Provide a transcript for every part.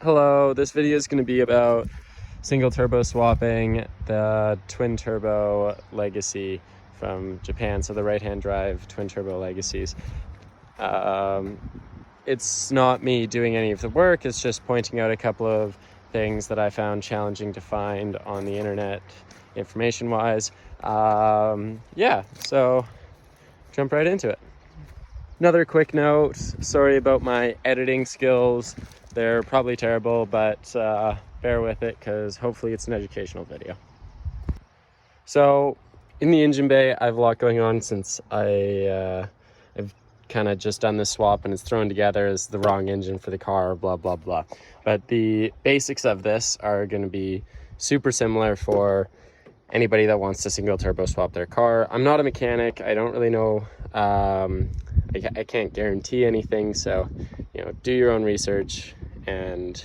Hello, this video is going to be about single turbo swapping the twin turbo Legacy from Japan, so the right-hand drive twin turbo Legacies. It's not me doing any of the work, it's just pointing out a couple of things that I found challenging to find on the internet information-wise. Yeah, so jump right into it. Another quick note, sorry about my editing skills. They're probably terrible, but bear with it because hopefully it's an educational video. So in the engine bay, I have a lot going on since I've kind of just done this swap and it's thrown together as the wrong engine for the car, blah, blah, blah. But the basics of this are going to be super similar for anybody that wants to single turbo swap their car. I'm not a mechanic. I don't really know. I can't guarantee anything. So, do your own research and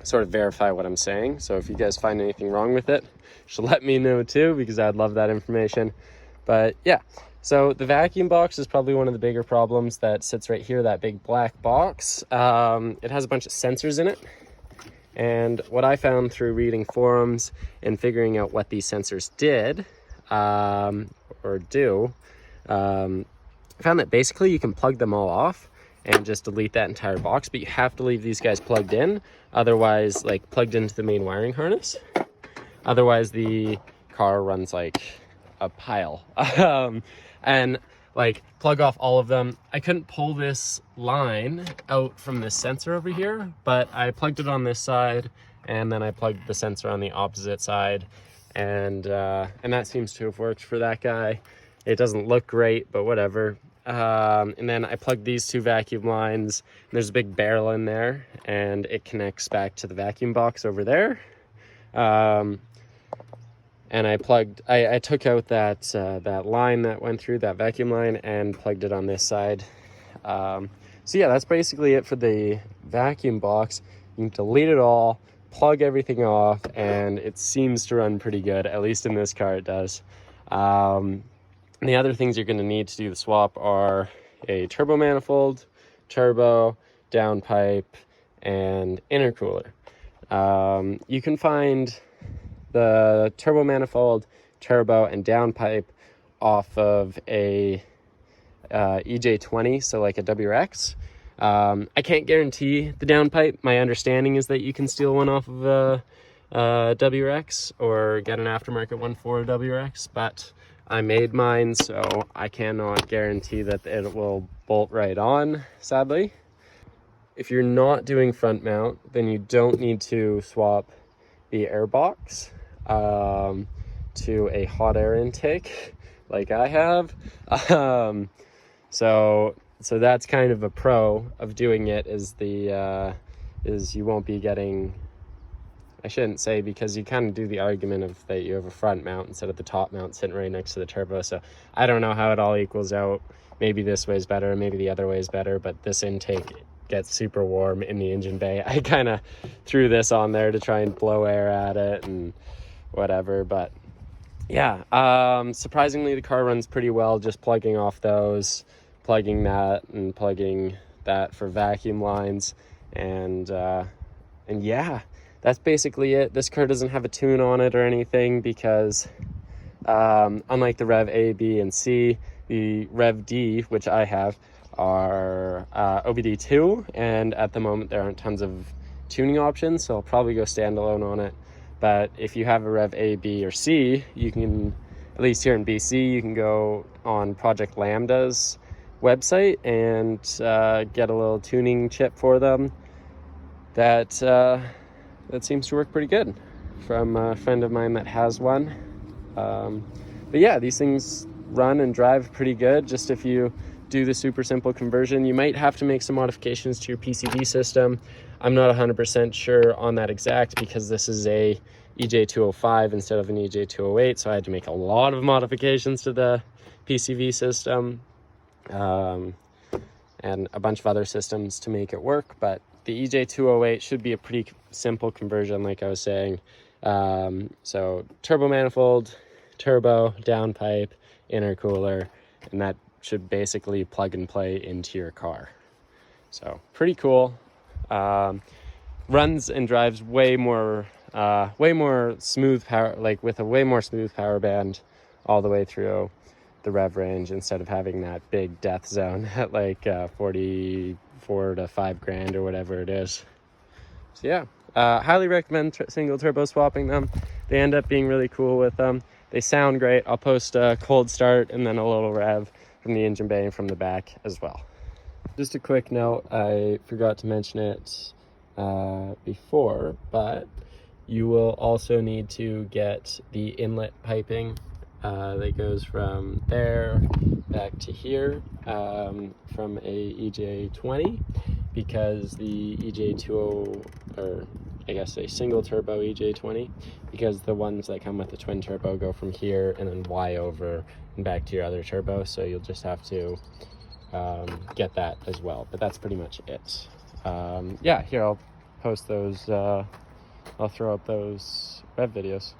sort of verify what I'm saying. So if you guys find anything wrong with it, you should let me know too, because I'd love that information. But yeah, so the vacuum box is probably one of the bigger problems that sits right here, that big black box. It has a bunch of sensors in it. And what I found through reading forums and figuring out what these sensors did or do, I found that basically you can plug them all off and just delete that entire box, but you have to leave these guys plugged in, otherwise, like plugged into the main wiring harness. Otherwise the car runs like a pile. And like plug off all of them. I couldn't pull this line out from this sensor over here, but I plugged it on this side and then I plugged the sensor on the opposite side, and that seems to have worked for that guy. It doesn't look great, but whatever. And then I plugged these two vacuum lines. There's a big barrel in there and it connects back to the vacuum box over there. And I took out that line that went through, that vacuum line, and plugged it on this side. So yeah, that's basically it for the vacuum box. You can delete it all, plug everything off, and it seems to run pretty good. At least in this car it does. And the other things you're going to need to do the swap are a turbo manifold, turbo, downpipe, and intercooler. You can find the turbo manifold, turbo, and downpipe off of a EJ20, so like a WRX. I can't guarantee the downpipe. My understanding is that you can steal one off of a WRX or get an aftermarket one for a WRX, but I made mine, so I cannot guarantee that it will bolt right on, sadly. If you're not doing front mount, then you don't need to swap the airbox to a hot air intake like I have. So that's kind of a pro of doing it, is you won't be getting, I shouldn't say, because you kind of do the argument of that you have a front mount instead of the top mount sitting right next to the turbo. So I don't know how it all equals out. Maybe this way is better, maybe the other way is better, but this intake gets super warm in the engine bay. I kind of threw this on there to try and blow air at it and whatever, but yeah, surprisingly the car runs pretty well just plugging off those, plugging that and plugging that for vacuum lines, and yeah, that's basically it. This car doesn't have a tune on it or anything because unlike the Rev A, B, and C, the Rev D, which I have, are OBD2, and at the moment there aren't tons of tuning options, so I'll probably go standalone on it. But if you have a Rev A, B, or C, you can, at least here in BC, you can go on Project Lambda's website and get a little tuning chip for them that seems to work pretty good from a friend of mine that has one. But yeah, these things run and drive pretty good. Just if you do the super simple conversion, you might have to make some modifications to your PCV system. I'm not 100% sure on that exact, because this is a EJ205 instead of an EJ208, so I had to make a lot of modifications to the PCV system and a bunch of other systems to make it work. But the EJ208 should be a pretty simple conversion, like I was saying. So turbo manifold, turbo, downpipe, intercooler, and that should basically plug and play into your car. So pretty cool. Runs and drives way more smooth power, like with a way more smooth power band all the way through the rev range, instead of having that big death zone at like 44 to 5 grand or whatever it is. So yeah, highly recommend single turbo swapping them. They end up being really cool with them. They sound great. I'll post a cold start and then a little rev from the engine bay and from the back as well. Just a quick note, I forgot to mention it before, but you will also need to get the inlet piping that goes from there back to here from a EJ20, because the EJ20, or I guess a single turbo EJ20, because the ones that come with the twin turbo go from here and then Y over and back to your other turbo, so you'll just have to get that as well. But that's pretty much it. Yeah, here, I'll post those, I'll throw up those rev videos.